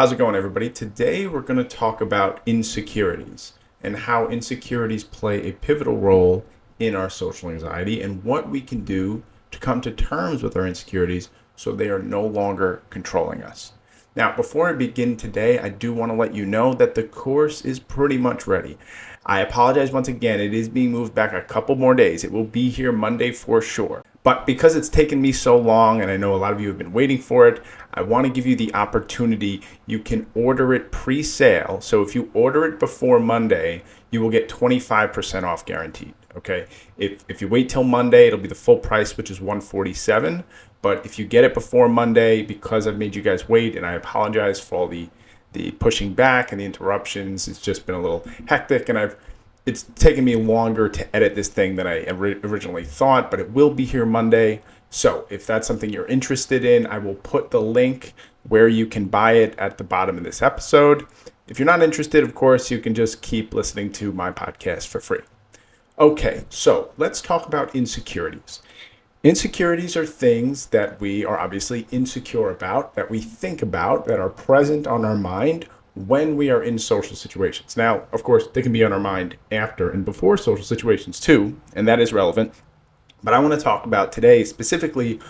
How's it going, everybody? Today we're going to talk about insecurities and how insecurities play a pivotal role in our social anxiety and what we can do to come to terms with our insecurities so they are no longer controlling us. Now, before I begin today, I do want to let you know that the course is pretty much ready. I apologize once again. It is being moved back a couple more days. It will be here Monday for sure. But because it's taken me so long, and I know a lot of you have been waiting for it, I want to give you the opportunity. You can order it pre-sale. So if you order it before Monday, you will get 25% off guaranteed. Okay. If you wait till Monday, it'll be the full price, which is $147. But if you get it before Monday, because I've made you guys wait, and I apologize for all the pushing back and the interruptions, it's just been a little hectic, and it's taken me longer to edit this thing than I originally thought, but it will be here Monday. So if that's something you're interested in, I will put the link where you can buy it at the bottom of this episode. If you're not interested, of course, you can just keep listening to my podcast for free. Okay, so let's talk about insecurities. Insecurities are things that we are obviously insecure about, that we think about, that are present on our mind when we are in social situations. Now, of course, they can be on our mind after and before social situations too, and that is relevant. But I want to talk about today specifically,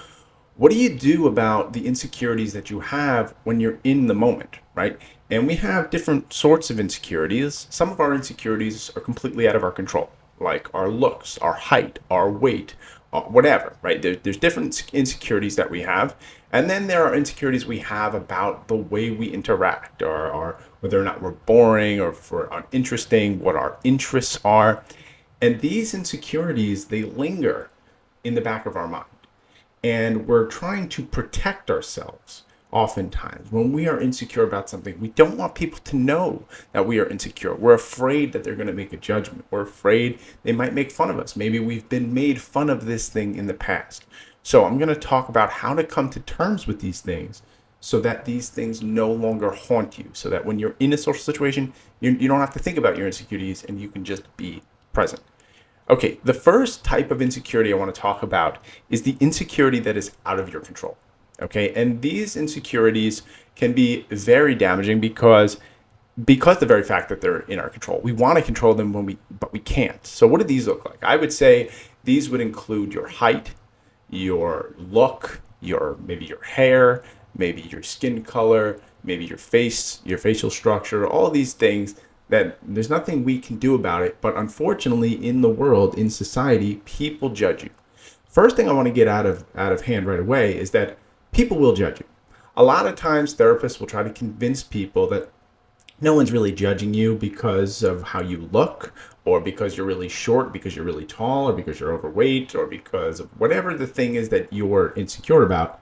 what do you do about the insecurities that you have when you're in the moment, right? And we have different sorts of insecurities. Some of our insecurities are completely out of our control, like our looks, our height, our weight, whatever, right? There's different insecurities that we have. And then there are insecurities we have about the way we interact, or whether or not we're boring, or if we're uninteresting, what our interests are. And these insecurities, they linger in the back of our mind. And we're trying to protect ourselves. Oftentimes, when we are insecure about something, we don't want people to know that we are insecure. We're afraid that they're going to make a judgment. We're afraid they might make fun of us. Maybe we've been made fun of this thing in the past. So I'm going to talk about how to come to terms with these things so that these things no longer haunt you. So that when you're in a social situation, you don't have to think about your insecurities and you can just be present. Okay, the first type of insecurity I want to talk about is the insecurity that is out of your control. Okay, and these insecurities can be very damaging because the very fact that they're in our control. We want to control them but we can't. So what do these look like? I would say these would include your height, your look, maybe your hair, maybe your skin color, maybe your face, your facial structure, all these things that there's nothing we can do about it. But unfortunately, in the world, in society, people judge you. First thing I want to get out of hand right away is that people will judge you. A lot of times therapists will try to convince people that no one's really judging you because of how you look, or because you're really short, because you're really tall, or because you're overweight, or because of whatever the thing is that you're insecure about.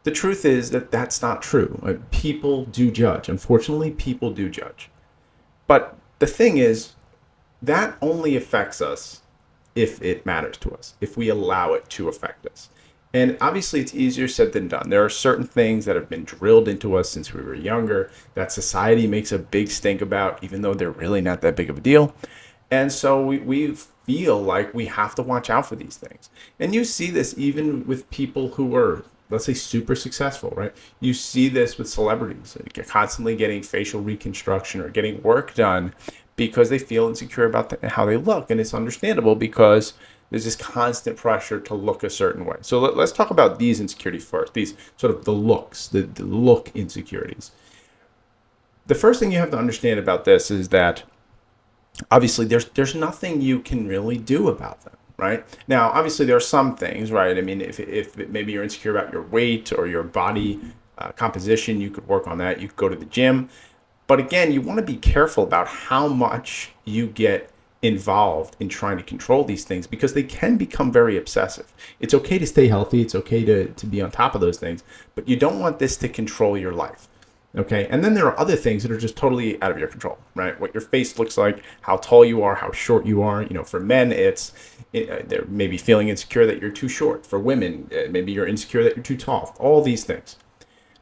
The truth is that that's not true. People do judge. Unfortunately, people do judge. But the thing is, that only affects us if it matters to us, if we allow it to affect us. And obviously, it's easier said than done. There are certain things that have been drilled into us since we were younger that society makes a big stink about, even though they're really not that big of a deal. And so we feel like we have to watch out for these things. And you see this even with people who are, let's say, super successful, right? You see this with celebrities constantly getting facial reconstruction or getting work done because they feel insecure about how they look. And it's understandable because there's this constant pressure to look a certain way. So let's talk about these insecurities first, these sort of the looks, the look insecurities. The first thing you have to understand about this is that obviously there's nothing you can really do about them, right? Now, obviously there are some things, right? I mean, if maybe you're insecure about your weight or your body composition, you could work on that. You could go to the gym. But again, you want to be careful about how much you get involved in trying to control these things because they can become very obsessive. It's okay to stay healthy. It's okay to be on top of those things, but you don't want this to control your life. Okay. And then there are other things that are just totally out of your control, right? What your face looks like, how tall you are, how short you are. For men, they're maybe feeling insecure that you're too short. For women, maybe you're insecure that you're too tall. All these things.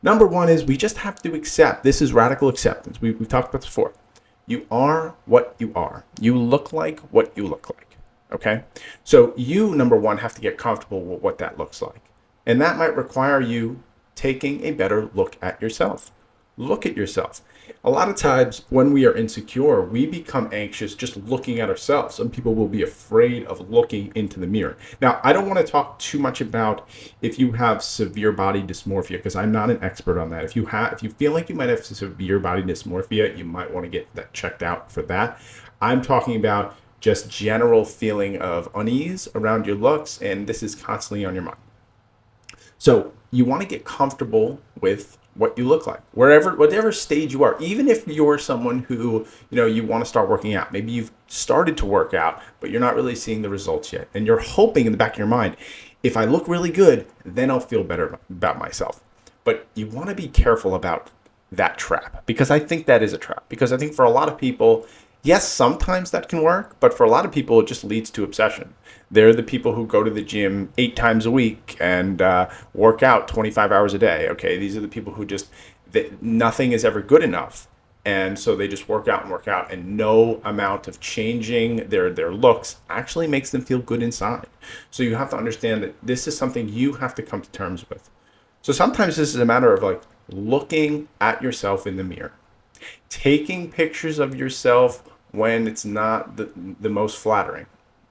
Number one is we just have to accept. This is radical acceptance. We've talked about this before. You are what you are. You look like what you look like. Okay? So you, number one, have to get comfortable with what that looks like. And that might require you taking a better look at yourself. Look at yourself. A lot of times when we are insecure, we become anxious just looking at ourselves. Some people will be afraid of looking into the mirror. Now, I don't want to talk too much about if you have severe body dysmorphia, because I'm not an expert on that. If you feel like you might have severe body dysmorphia, you might want to get that checked out for that. I'm talking about just general feeling of unease around your looks, and this is constantly on your mind. So you want to get comfortable with what you look like, whatever stage you are. Even if you're someone who, you want to start working out, maybe you've started to work out, but you're not really seeing the results yet. And you're hoping in the back of your mind, if I look really good, then I'll feel better about myself. But you want to be careful about that trap, because I think that is a trap. Because I think for a lot of people, yes, sometimes that can work, but for a lot of people, it just leads to obsession. They're the people who go to the gym 8 times a week and work out 25 hours a day. Okay, these are the people who nothing is ever good enough. And so they just work out, and no amount of changing their looks actually makes them feel good inside. So you have to understand that this is something you have to come to terms with. So sometimes this is a matter of like looking at yourself in the mirror, taking pictures of yourself when it's not the most flattering.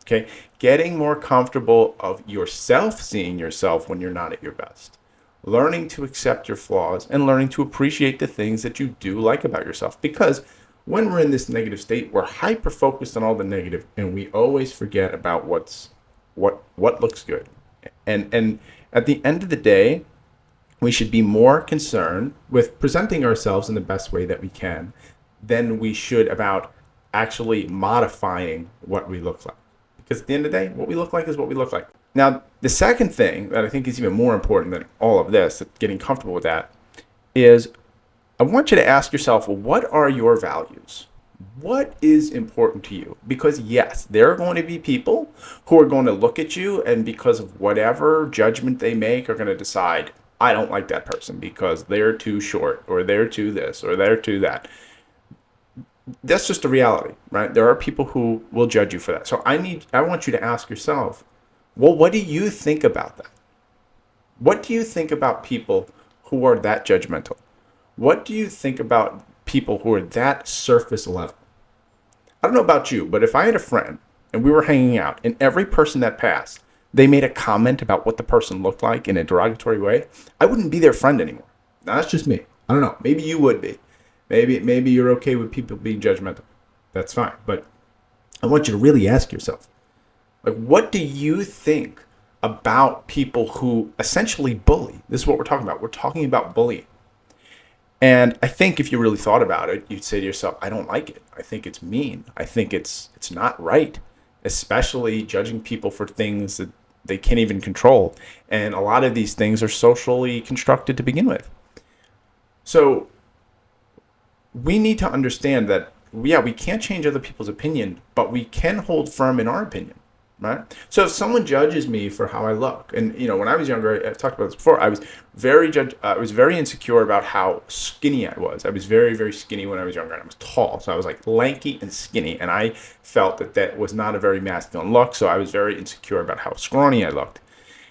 Okay, getting more comfortable of yourself, seeing yourself when you're not at your best, learning to accept your flaws, and learning to appreciate the things that you do like about yourself. Because when we're in this negative state, we're hyper focused on all the negative, and we always forget about what looks good. And at the end of the day, we should be more concerned with presenting ourselves in the best way that we can than we should about actually modifying what we look like. Because at the end of the day, what we look like is what we look like. Now, the second thing that I think is even more important than all of this, getting comfortable with that, is I want you to ask yourself, what are your values? What is important to you? Because yes, there are going to be people who are going to look at you, and because of whatever judgment they make, are going to decide, I don't like that person because they're too short, or they're too this, or they're too that. That's just a reality, right? There are people who will judge you for that. So I want you to ask yourself, well, what do you think about that? What do you think about people who are that judgmental? What do you think about people who are that surface level? I don't know about you, but if I had a friend and we were hanging out and every person that passed, they made a comment about what the person looked like in a derogatory way, I wouldn't be their friend anymore. Now, that's just me. I don't know. Maybe you would be. Maybe you're okay with people being judgmental. That's fine. But I want you to really ask yourself, like, what do you think about people who essentially bully? This is what we're talking about. We're talking about bullying. And I think if you really thought about it, you'd say to yourself, I don't like it. I think it's mean. I think it's not right, especially judging people for things that they can't even control. And a lot of these things are socially constructed to begin with. So we need to understand that, yeah, we can't change other people's opinion, but we can hold firm in our opinion, right? So if someone judges me for how I look, and when I was younger, I've talked about this before, I was very insecure about how skinny I was. I was very, very skinny when I was younger, and I was tall, so I was like lanky and skinny, and I felt that was not a very masculine look, so I was very insecure about how scrawny I looked.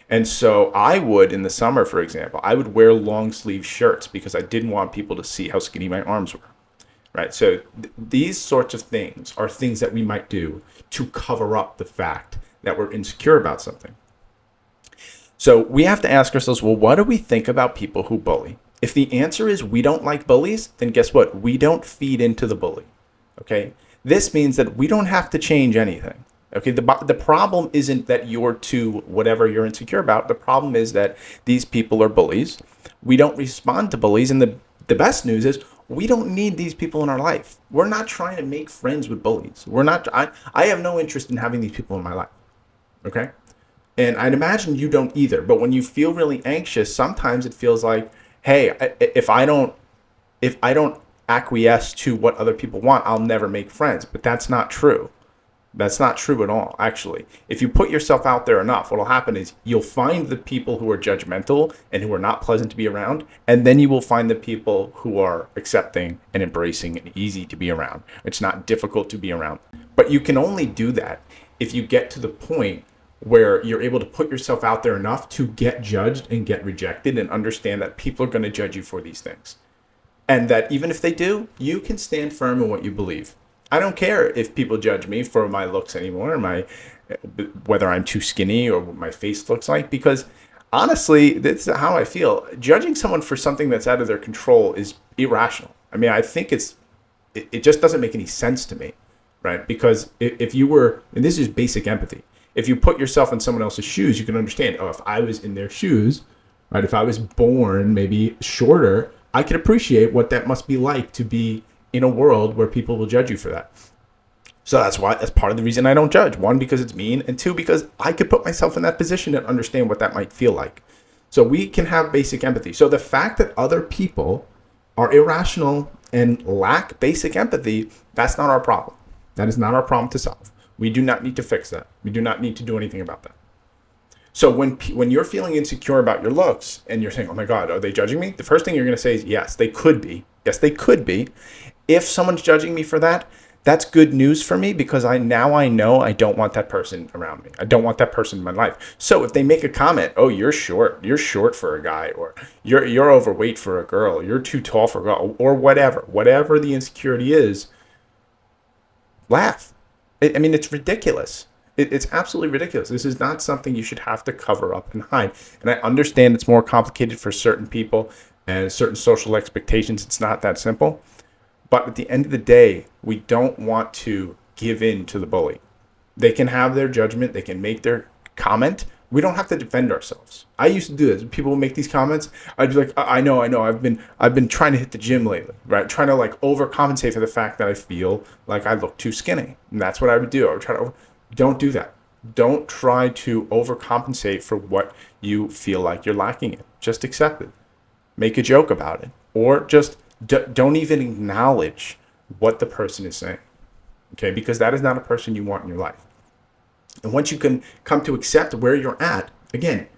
And so I would, in the summer, for example, I would wear long sleeve shirts because I didn't want people to see how skinny my arms were. Right. So these sorts of things are things that we might do to cover up the fact that we're insecure about something. So we have to ask ourselves, well, what do we think about people who bully? If the answer is we don't like bullies, then guess what? We don't feed into the bully. Okay. This means that we don't have to change anything. Okay. The problem isn't that you're to whatever you're insecure about. The problem is that these people are bullies. We don't respond to bullies. And the best news is, we don't need these people in our life. We're not trying to make friends with bullies. I have no interest in having these people in my life. Okay? And I'd imagine you don't either. But when you feel really anxious, sometimes it feels like, hey, if I don't acquiesce to what other people want, I'll never make friends. But that's not true. That's not true at all, actually. If you put yourself out there enough, what will happen is you'll find the people who are judgmental and who are not pleasant to be around, and then you will find the people who are accepting and embracing and easy to be around. It's not difficult to be around. But you can only do that if you get to the point where you're able to put yourself out there enough to get judged and get rejected and understand that people are going to judge you for these things. And that even if they do, you can stand firm in what you believe. I don't care if people judge me for my looks anymore, whether I'm too skinny or what my face looks like, because honestly, that's how I feel. Judging someone for something that's out of their control is irrational. I mean, I think it just doesn't make any sense to me, right? Because if you were, and this is basic empathy, if you put yourself in someone else's shoes, you can understand, oh, if I was in their shoes, right? If I was born maybe shorter, I could appreciate what that must be like to be in a world where people will judge you for that. So that's part of the reason I don't judge. One, because it's mean, and two, because I could put myself in that position and understand what that might feel like. So we can have basic empathy. So the fact that other people are irrational and lack basic empathy, that's not our problem. That is not our problem to solve. We do not need to fix that. We do not need to do anything about that. So when you're feeling insecure about your looks and you're saying, oh my God, are they judging me? The first thing you're going to say is, yes, they could be. Yes, they could be. If someone's judging me for that, that's good news for me, because I know I don't want that person around me. I don't want that person in my life. So if they make a comment, oh, you're short for a guy, or you're overweight for a girl, you're too tall for a girl, or whatever the insecurity is, laugh. I mean, it's ridiculous. It's absolutely ridiculous. This is not something you should have to cover up and hide. And I understand it's more complicated for certain people and certain social expectations. It's not that simple. But at the end of the day, we don't want to give in to the bully. They can have their judgment. They can make their comment. We don't have to defend ourselves. I used to do this. When people would make these comments, I'd be like, I know. I've been trying to hit the gym lately, right? Trying to like overcompensate for the fact that I feel like I look too skinny. And that's what I would do. I would try to don't do that. Don't try to overcompensate for what you feel like you're lacking in. Just accept it. Make a joke about it. Or just don't even acknowledge what the person is saying. Okay? Because that is not a person you want in your life. And once you can come to accept where you're at, again,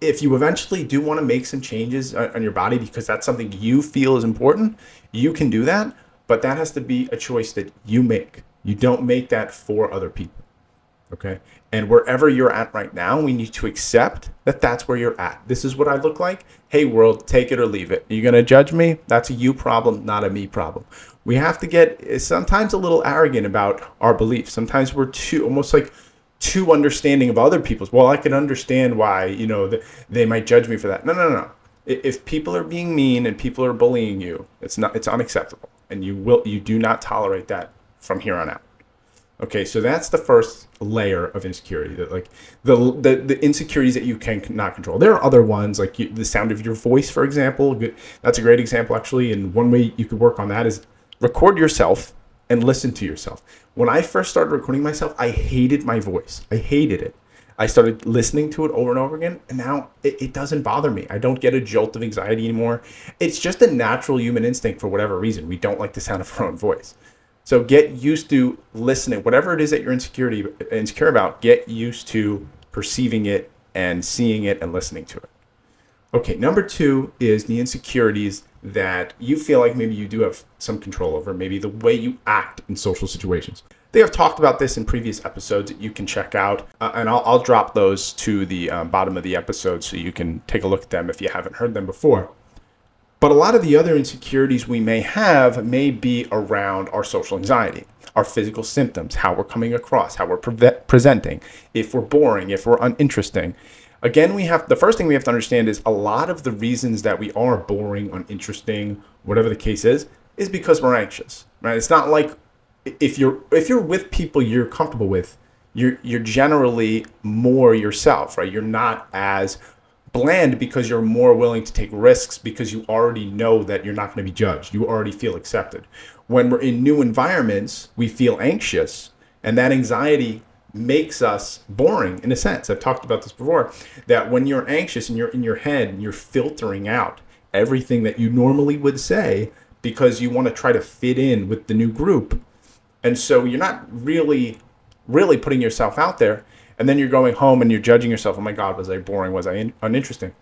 if you eventually do want to make some changes on your body because that's something you feel is important, you can do that. But that has to be a choice that you make. You don't make that for other people, okay? And wherever you're at right now, we need to accept that that's where you're at. This is what I look like. Hey, world, take it or leave it. You're going to judge me? That's a you problem, not a me problem. We have to get sometimes a little arrogant about our beliefs. Sometimes we're almost too understanding of other people's. Well, I can understand why, they might judge me for that. No. If people are being mean and people are bullying you, it's unacceptable. And you do not tolerate that from here on out. Okay, so that's the first layer of insecurity, that like the insecurities that you can not control. There are other ones, like the sound of your voice, for example. That's a great example, actually. And one way you could work on that is record yourself and listen to yourself. When I first started recording myself, I hated my voice. I hated it. I started listening to it over and over again, and now it doesn't bother me. I don't get a jolt of anxiety anymore. It's just a natural human instinct for whatever reason. We don't like the sound of our own voice. So get used to listening. Whatever it is that you're insecure about, get used to perceiving it and seeing it and listening to it. Okay, number 2 is the insecurities that you feel like maybe you do have some control over, maybe the way you act in social situations. They have talked about this in previous episodes that you can check out, and I'll drop those to the bottom of the episode so you can take a look at them if you haven't heard them before. But a lot of the other insecurities we may have may be around our social anxiety, our physical symptoms, how we're coming across, how we're presenting, if we're boring, if we're uninteresting. Again, the first thing we have to understand is a lot of the reasons that we are boring, uninteresting, whatever the case is because we're anxious, right? It's not like if you're with people you're comfortable with, you're generally more yourself, right? You're not as bland because you're more willing to take risks because you already know that you're not going to be judged. You already feel accepted. When we're in new environments, we feel anxious, and that anxiety makes us boring in a sense. I've talked about this before, that when you're anxious and you're in your head and you're filtering out everything that you normally would say because you want to try to fit in with the new group. And so you're not really putting yourself out there. And then you're going home and you're judging yourself. Oh my God, was I boring? Was I uninteresting?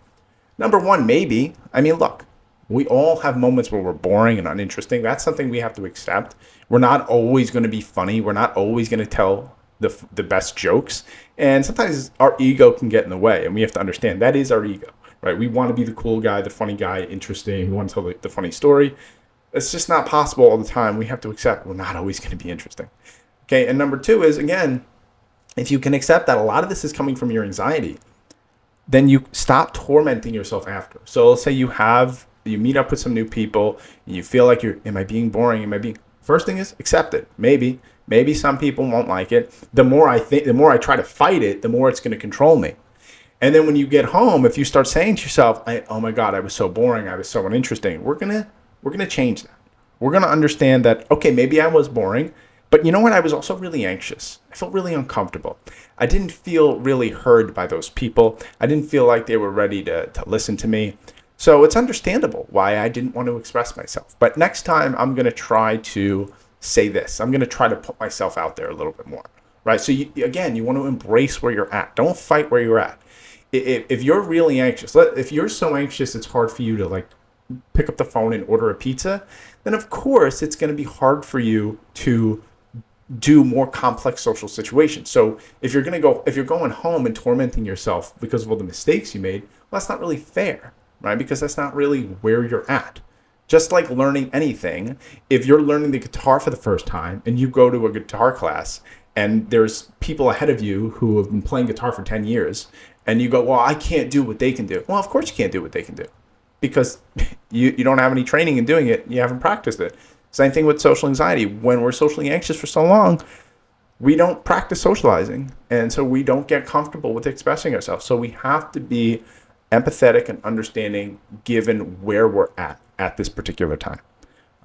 Number 1, maybe. I mean, look, we all have moments where we're boring and uninteresting. That's something we have to accept. We're not always going to be funny. We're not always going to tell the best jokes. And sometimes our ego can get in the way, and we have to understand that is our ego. right? We want to be the cool guy, the funny guy, interesting. We want to tell the funny story. It's just not possible all the time. We have to accept we're not always going to be interesting. Okay, and number two is, again, if you can accept that a lot of this is coming from your anxiety, then you stop tormenting yourself after. So let's say you meet up with some new people, and you feel like am I being boring? First thing is accept it. Maybe some people won't like it. The more I try to fight it, the more it's going to control me. And then when you get home, if you start saying to yourself, oh my God, I was so boring, I was so uninteresting, we're gonna change that. We're gonna understand that, okay, maybe I was boring, but you know what? I was also really anxious. I felt really uncomfortable. I didn't feel really heard by those people. I didn't feel like they were ready to listen to me. So it's understandable why I didn't want to express myself. But next time I'm gonna try to say this. I'm gonna try to put myself out there a little bit more, right? So you want to embrace where you're at. Don't fight where you're at. If you're really anxious, if you're so anxious it's hard for you to like pick up the phone and order a pizza, then of course it's going to be hard for you to do more complex social situations. So if you're going home and tormenting yourself because of all the mistakes you made, well, that's not really fair, right? Because that's not really where you're at. Just like learning anything, if you're learning the guitar for the first time and you go to a guitar class and there's people ahead of you who have been playing guitar for 10 years, and you go, well, I can't do what they can do. Well, of course you can't do what they can do because you don't have any training in doing it. You haven't practiced it. Same thing with social anxiety. When we're socially anxious for so long, we don't practice socializing. And so we don't get comfortable with expressing ourselves. So we have to be empathetic and understanding given where we're at this particular time.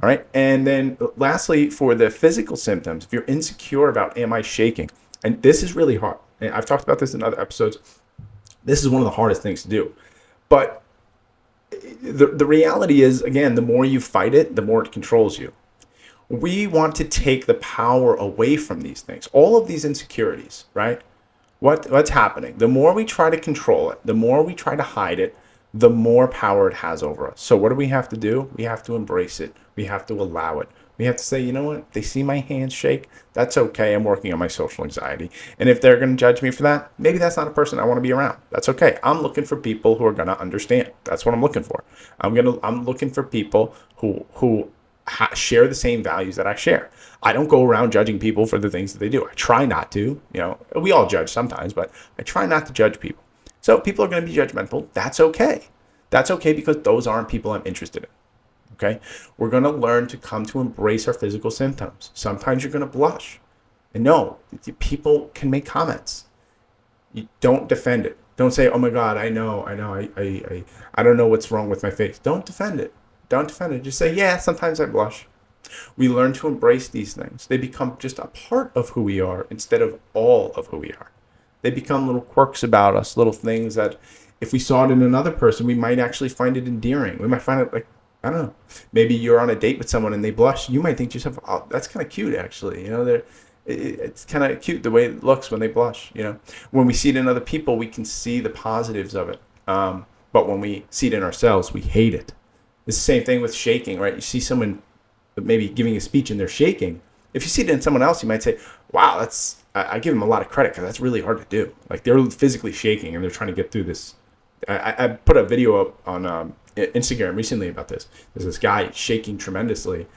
All right. And then lastly, for the physical symptoms, if you're insecure about, am I shaking? And this is really hard. And I've talked about this in other episodes. This is one of the hardest things to do. But the reality is, again, the more you fight it, the more it controls you. We want to take the power away from these things. All of these insecurities, right? What's happening? The more we try to control it, the more we try to hide it, the more power it has over us. So what do we have to do? We have to embrace it. We have to allow it. We have to say, you know what? They see my hands shake. That's okay. I'm working on my social anxiety. And if they're going to judge me for that, maybe that's not a person I want to be around. That's okay. I'm looking for people who are going to understand. That's what I'm looking for. I'm looking for people who share the same values that I share. I don't go around judging people for the things that they do. I try not to. We all judge sometimes, but I try not to judge people. So people are going to be judgmental. That's okay. That's okay because those aren't people I'm interested in. Okay, we're going to learn to come to embrace our physical symptoms. Sometimes you're going to blush. And no, people can make comments. You don't defend it. Don't say, oh my God, I know, I don't know what's wrong with my face. Don't defend it. Don't defend it. Just say, yeah, sometimes I blush. We learn to embrace these things. They become just a part of who we are instead of all of who we are. They become little quirks about us, little things that if we saw it in another person, we might actually find it endearing. We might find it like, I don't know, maybe you're on a date with someone and they blush. You might think to yourself, oh, that's kind of cute, actually. It's kind of cute the way it looks when they blush. When we see it in other people, we can see the positives of it. But when we see it in ourselves, we hate it. It's the same thing with shaking, right? You see someone maybe giving a speech and they're shaking. If you see it in someone else, you might say, wow, I give them a lot of credit because that's really hard to do. Like they're physically shaking and they're trying to get through this. I put a video up on Instagram recently about this. There's this guy shaking tremendously,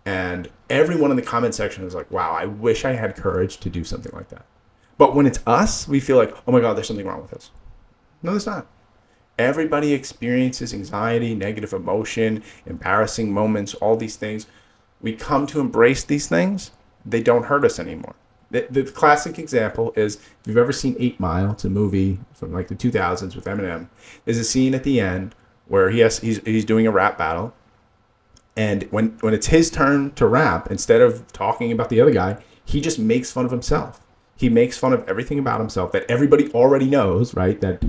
and everyone in the comment section is like, wow, I wish I had courage to do something like that. But when it's us, we feel like, oh my God, there's something wrong with us. No, there's not. Everybody experiences anxiety, negative emotion, embarrassing moments, all these things. We come to embrace these things. They don't hurt us anymore. The classic example is, if you've ever seen 8 Mile, it's a movie from like the 2000s with Eminem. There's a scene at the end where he's doing a rap battle, and when it's his turn to rap, instead of talking about the other guy, he just makes fun of himself. He makes fun of everything about himself that everybody already knows, right? That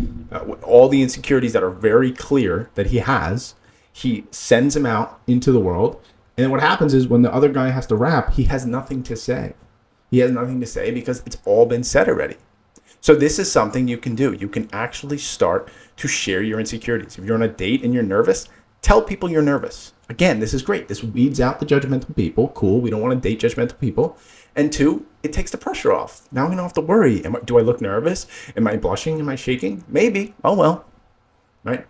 all the insecurities that are very clear that he has, he sends them out into the world. And then what happens is when the other guy has to rap, he has nothing to say. He has nothing to say because it's all been said already. So this is something you can do. You can actually start to share your insecurities. If you're on a date and you're nervous, tell people you're nervous. Again, this is great. This weeds out the judgmental people. Cool. We don't want to date judgmental people. And 2, it takes the pressure off. Now we don't have to worry. Do I look nervous? Am I blushing? Am I shaking? Maybe. Oh well. Right?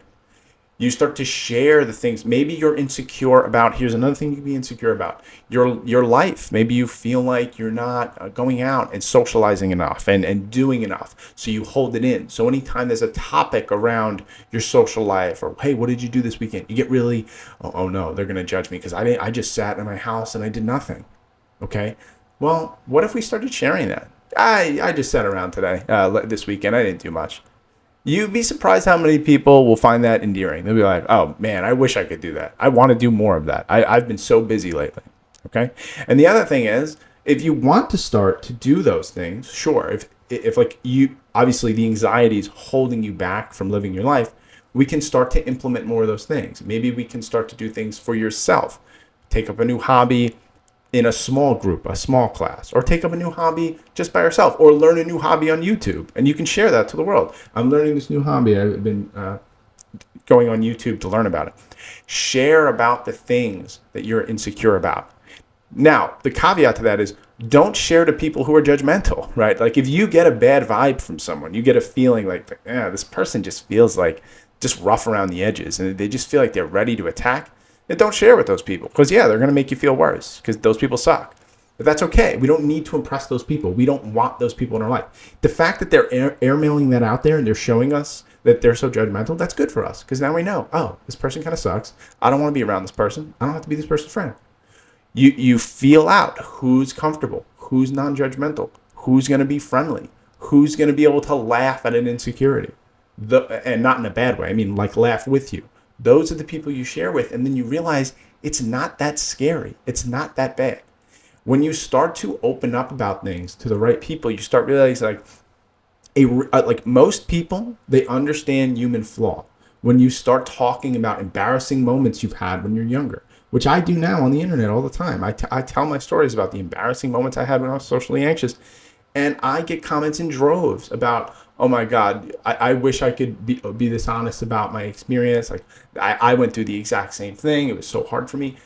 You start to share the things. Maybe you're insecure about, here's another thing you can be insecure about, your life. Maybe you feel like you're not going out and socializing enough and doing enough. So you hold it in. So anytime there's a topic around your social life, or, hey, what did you do this weekend? You get really, oh no, they're going to judge me because I just sat in my house and I did nothing. Okay. Well, what if we started sharing that? I just sat around today, this weekend. I didn't do much. You'd be surprised how many people will find that endearing. They'll be like, oh man, I wish I could do that. I want to do more of that. I've been so busy lately. Okay. And the other thing is, if you want to start to do those things, sure. If like you, obviously the anxiety is holding you back from living your life, we can start to implement more of those things. Maybe we can start to do things for yourself. Take up a new hobby in a small group, a small class, or take up a new hobby just by yourself, or learn a new hobby on YouTube, and you can share that to the world. I'm learning this new hobby. I've been going on YouTube to learn about it. Share about the things that you're insecure about. Now, the caveat to that is, don't share to people who are judgmental, right? Like if you get a bad vibe from someone, you get a feeling like, yeah, this person just feels like just rough around the edges, and they just feel like they're ready to attack, then don't share with those people, because yeah, they're going to make you feel worse because those people suck. But that's okay. We don't need to impress those people. We don't want those people in our life. The fact that they're airmailing that out there and they're showing us that they're so judgmental, that's good for us, because now we know, oh, this person kind of sucks. I don't want to be around this person. I don't have to be this person's friend. You feel out who's comfortable, who's non-judgmental, who's going to be friendly, who's going to be able to laugh at an insecurity, and not in a bad way. I mean, like laugh with you. Those are the people you share with, and then you realize it's not that scary. It's not that bad. When you start to open up about things to the right people, you start realizing like most people, they understand human flaw. When you start talking about embarrassing moments you've had when you're younger, which I do now on the internet all the time. I tell my stories about the embarrassing moments I had when I was socially anxious. And I get comments in droves about, oh my God, I wish I could be this honest about my experience. Like I went through the exact same thing. It was so hard for me.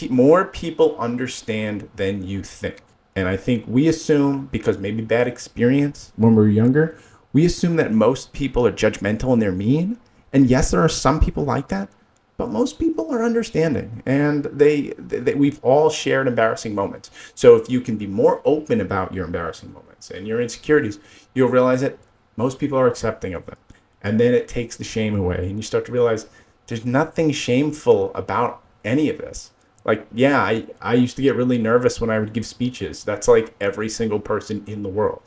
More people understand than you think. And I think we assume, because maybe bad experience when we were younger, we assume that most people are judgmental and they're mean. And yes, there are some people like that, but most people are understanding, and we've all shared embarrassing moments. So if you can be more open about your embarrassing moments and your insecurities, you'll realize that most people are accepting of them. And then it takes the shame away, and you start to realize there's nothing shameful about any of this. Like, yeah, I used to get really nervous when I would give speeches. That's like every single person in the world.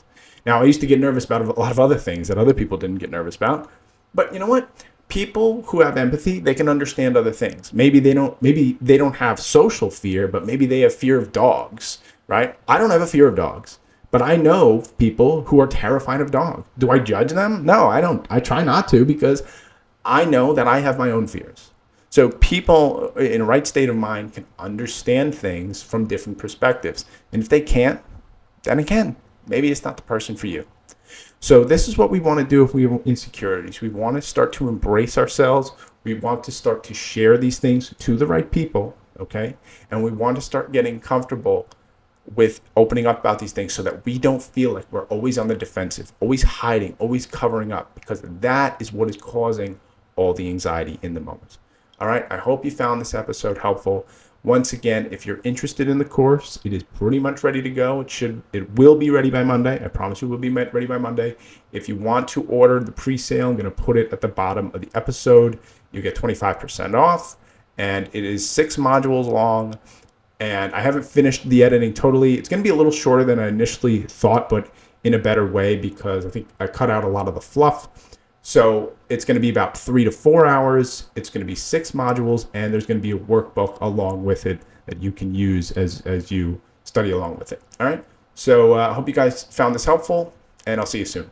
Now, I used to get nervous about a lot of other things that other people didn't get nervous about. But you know what? People who have empathy, they can understand other things. Maybe they don't have social fear, but maybe they have fear of dogs, right? I don't have a fear of dogs, but I know people who are terrified of dogs. Do I judge them? No, I don't. I try not to, because I know that I have my own fears. So people in a right state of mind can understand things from different perspectives. And if they can't, then again, maybe it's not the person for you. So this is what we want to do if we have insecurities. We want to start to embrace ourselves. We want to start to share these things to the right people, okay? And we want to start getting comfortable with opening up about these things so that we don't feel like we're always on the defensive, always hiding, always covering up, because that is what is causing all the anxiety in the moment. All right, I hope you found this episode helpful. Once again, if you're interested in the course, it is pretty much ready to go. It will be ready by Monday. I promise you it will be ready by Monday. If you want to order the pre-sale, I'm going to put it at the bottom of the episode. You get 25% off, and it is 6 modules long. And I haven't finished the editing totally. It's going to be a little shorter than I initially thought, but in a better way, because I think I cut out a lot of the fluff. So it's going to be about 3 to 4 hours. It's going to be 6 modules, and there's going to be a workbook along with it that you can use as you study along with it. All right. So I hope you guys found this helpful, and I'll see you soon.